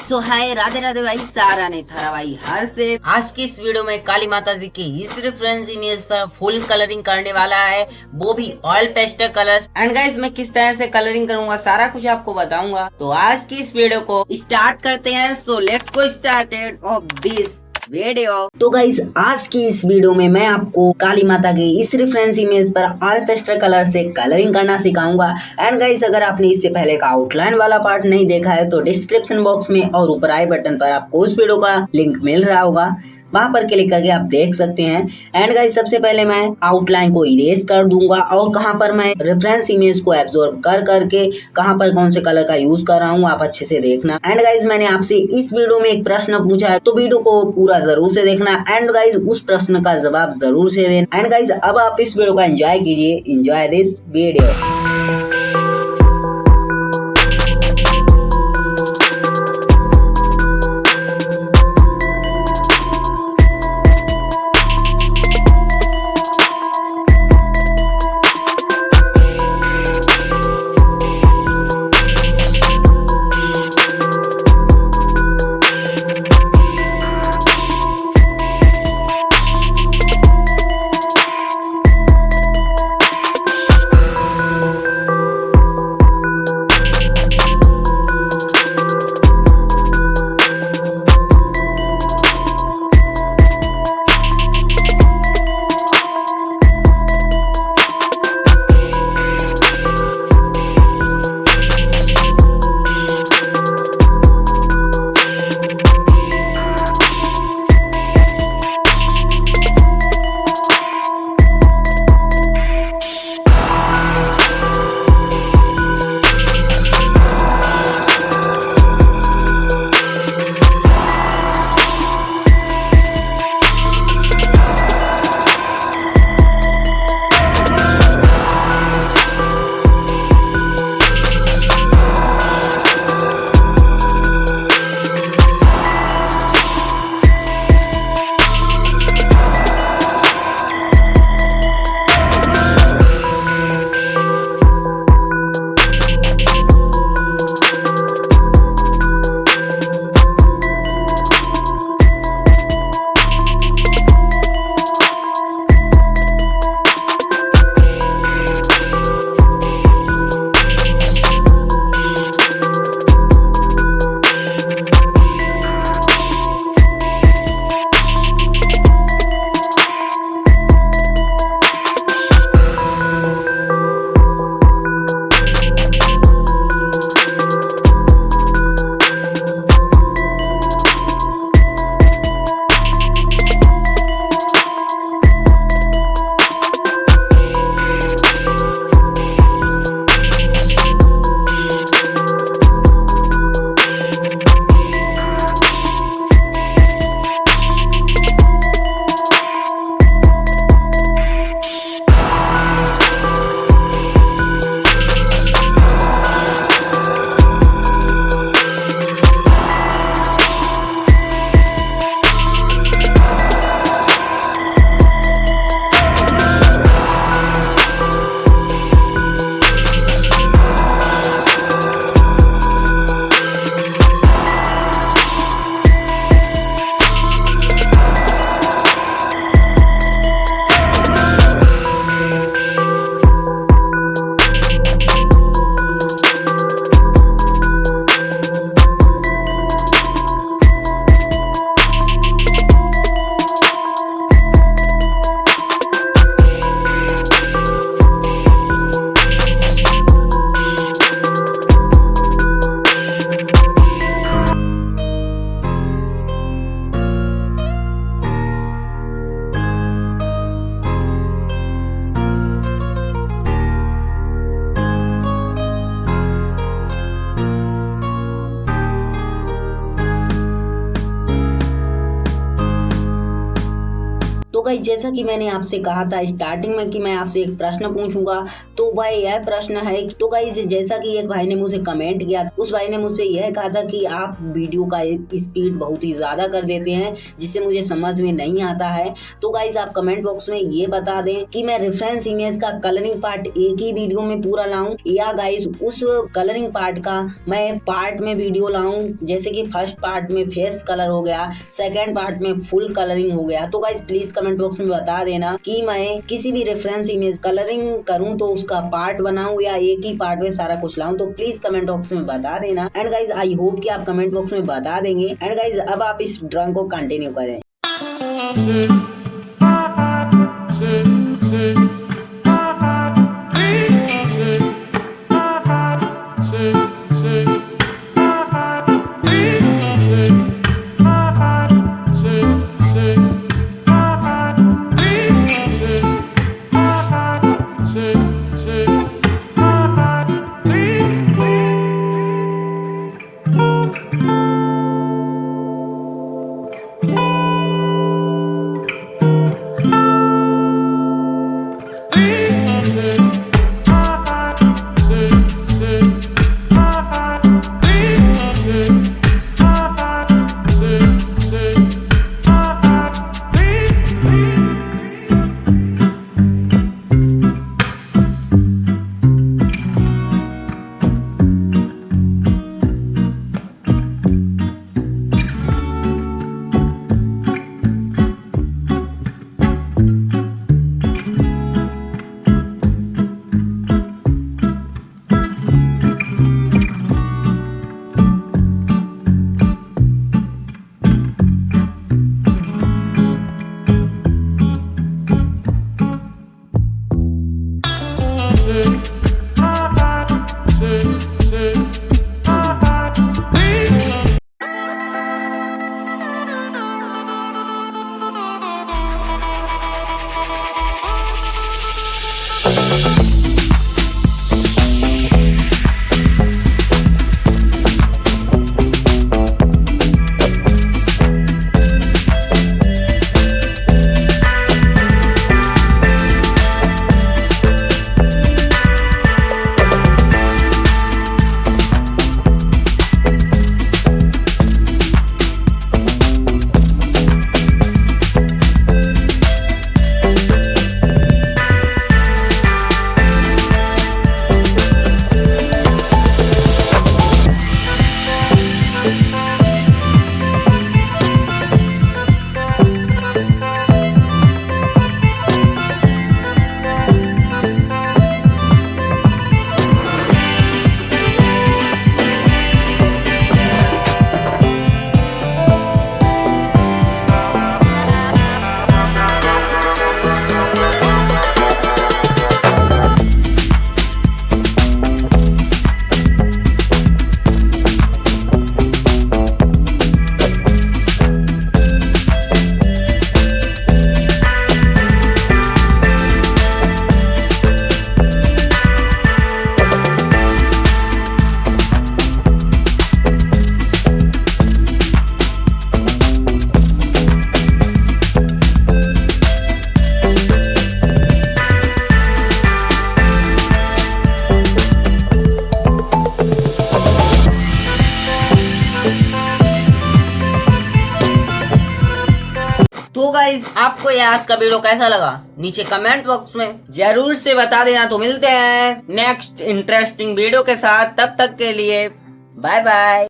सो हाय राधे राधे भाई, सारा नहीं थारा भाई हर से। आज की इस वीडियो में काली माता जी की इस रेफरेंस इमेज पर फुल कलरिंग करने वाला है, वो भी oil pastel colours. And guys मैं किस तरह से कलरिंग करूंगा सारा कुछ आपको बताऊंगा। तो आज की इस वीडियो को स्टार्ट करते हैं। So let's go started off this video. तो गाइस आज की इस वीडियो में मैं आपको काली माता के इस रेफरेंस इमेज पर ऑयल पेस्टल कलर से कलरिंग करना सिखाऊंगा। एंड गाइस अगर आपने इससे पहले का आउटलाइन वाला पार्ट नहीं देखा है तो डिस्क्रिप्शन बॉक्स में और ऊपर आई बटन पर आपको उस वीडियो का लिंक मिल रहा होगा, वहां पर क्लिक करके आप देख सकते हैं। एंड गाइस सबसे पहले मैं आउटलाइन को इरेज कर दूंगा और कहां पर मैं रेफरेंस इमेज को एब्जॉर्ब कर करके कहां पर कौन से कलर का यूज कर रहा हूं आप अच्छे से देखना। एंड गाइस मैंने आपसे इस वीडियो में एक प्रश्न पूछा है तो वीडियो को पूरा जरूर से देखना। एंड गाइस उस प्रश्न का जवाब जरूर से देना। एंड गाइस अब आप इस वीडियो का एंजॉय कीजिए, एंजॉय दिस वीडियो। तो गाइस जैसा कि मैंने आपसे कहा था स्टार्टिंग में कि मैं आपसे एक प्रश्न पूछूंगा, तो भाई यह प्रश्न है। तो गाइस जैसा कि एक भाई ने मुझे कमेंट किया, उस भाई ने मुझसे यह कहा था कि आप वीडियो का स्पीड बहुत ही ज्यादा कर देते हैं जिससे मुझे समझ में नहीं आता है। तो गाइस आप कमेंट बॉक्स में ये बता दें कि मैं रेफरेंस इमेज का कलरिंग पार्ट एक ही वीडियो में पूरा लाऊं, या गाइस उस कलरिंग पार्ट का मैं पार्ट में वीडियो लाऊं, जैसे कि फर्स्ट पार्ट में फेस कलर हो गया, सेकेंड पार्ट में फुल कलरिंग हो गया। तो गाइस प्लीज कमेंट बॉक्स में बता देना कि मैं किसी भी रेफरेंस इमेज कलरिंग करूं तो उसका पार्ट बनाऊं या एक ही पार्ट में सारा कुछ लाऊं। तो प्लीज कमेंट बॉक्स में बता देना। एंड गाइस आई होप कि आप कमेंट बॉक्स में बता देंगे। एंड गाइस अब आप इस ड्राइंग को कंटिन्यू करें। तो गाइस आपको ये आज का वीडियो कैसा लगा नीचे कमेंट बॉक्स में जरूर से बता देना। तो मिलते हैं नेक्स्ट इंटरेस्टिंग वीडियो के साथ, तब तक के लिए बाय बाय।